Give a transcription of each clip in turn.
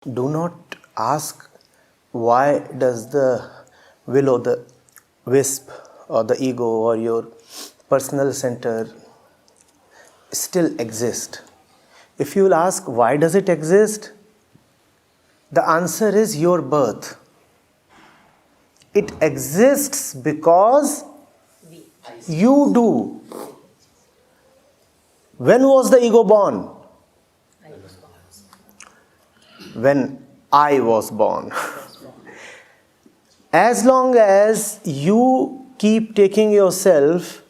Do not ask why does the will o' the wisp or the ego or your personal center still exist. If you will ask why does it exist, the answer is your birth. It exists because you do. When was the ego born? When I was born. As long as you keep taking yourself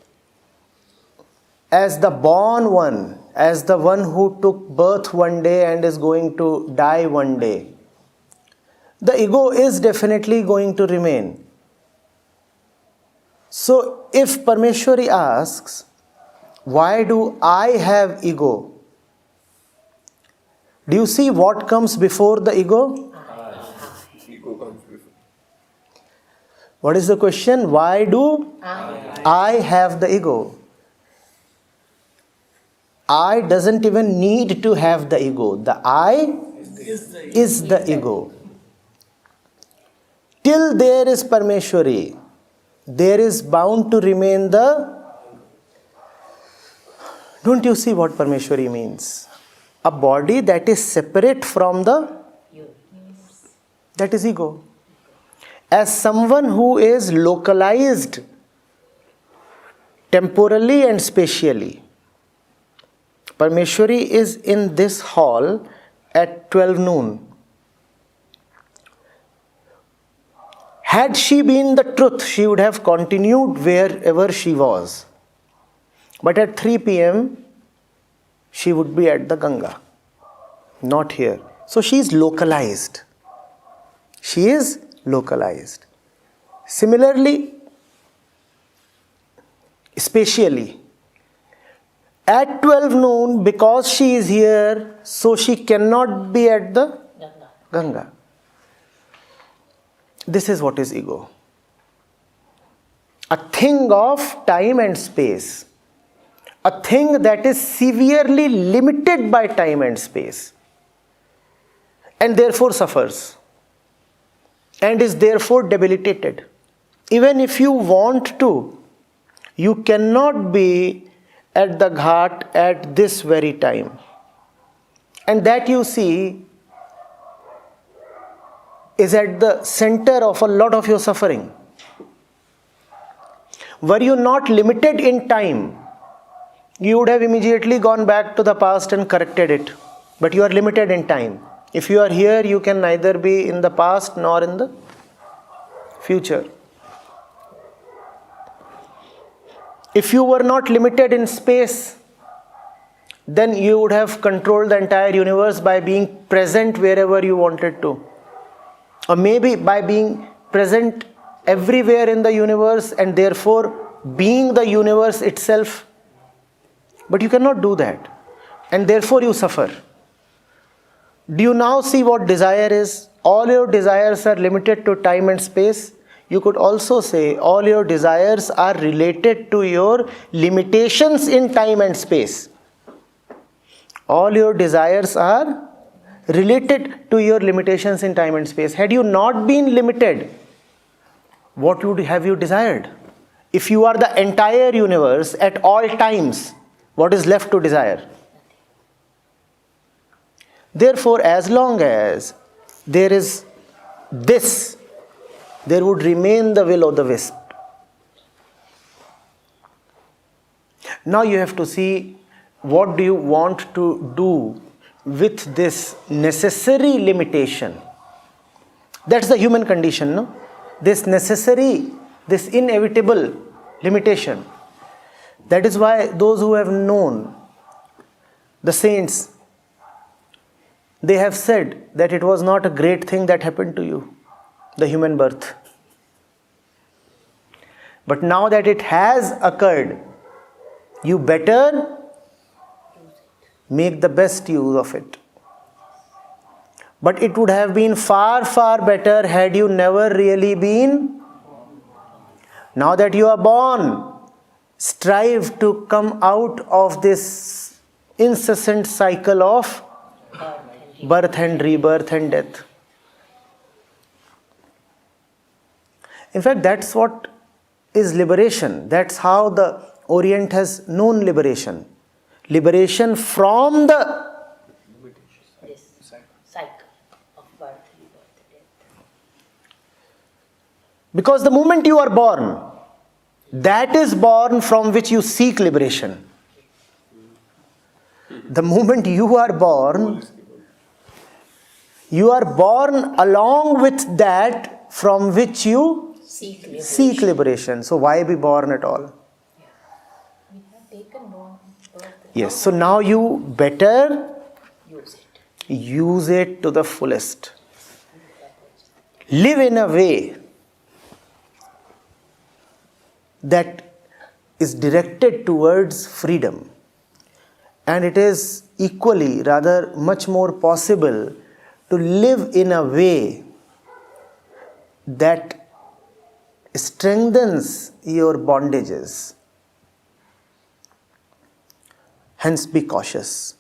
as the born one, as the one who took birth one day and is going to die one day, the ego is definitely going to remain. So if Parmeshwari asks, why do I have ego? Do you see what comes before the ego? Ego comes before. What is the question? Why do I have the ego? I doesn't even need to have the ego. The I is the ego. Till there is Parmeshwari, there is bound to remain the... Don't you see what Parmeshwari means? A body that is separate from the... that is ego. As someone who is localized temporally and spatially, Parmeshwari is in this hall at 12 noon. Had she been the truth, she would have continued wherever she was. But at 3 p.m., she would be at the Ganga, not here. So she is localized. She is localized. Similarly, spatially, at 12 noon, because she is here, so she cannot be at the Ganga. This is what is ego. A thing of time and space. A thing that is severely limited by time and space. And therefore suffers. And is therefore debilitated. Even if you want to, you cannot be at the ghat at this very time. And that you see is at the center of a lot of your suffering. Were you not limited in time, you would have immediately gone back to the past and corrected it. But you are limited in time. If you are here, you can neither be in the past nor in the future. If you were not limited in space, then you would have controlled the entire universe by being present wherever you wanted to. Or maybe by being present everywhere in the universe and therefore being the universe itself. But you cannot do that. And therefore you suffer. Do you now see what desire is? All your desires are limited to time and space. You could also say all your desires are related to your limitations in time and space. All your desires are related to your limitations in time and space. Had you not been limited, what would have you desired? If you are the entire universe at all times, what is left to desire? Therefore, as long as there is this, there would remain the will of the wisp. Now you have to see what do you want to do with this necessary limitation. That's the human condition, no? This necessary, this inevitable limitation. That is why those who have known the saints, they have said that it was not a great thing that happened to you, the human birth. But now that it has occurred, you better make the best use of it. But it would have been far, far better had you never really been. Now that you are born, strive to come out of this incessant cycle of birth and rebirth and death. In fact, that's what is liberation. That's how the Orient has known liberation. Liberation from the This cycle of birth, rebirth, death. because the moment you are born, that is born from which you seek liberation. The moment you are born along with that from which you seek liberation. So why be born at all? We have taken born birth. Yes, so now you better Use it. use it to the fullest. Live in a way that is directed towards freedom. And it is equally, rather much more possible to live in a way that strengthens your bondages. Hence, be cautious.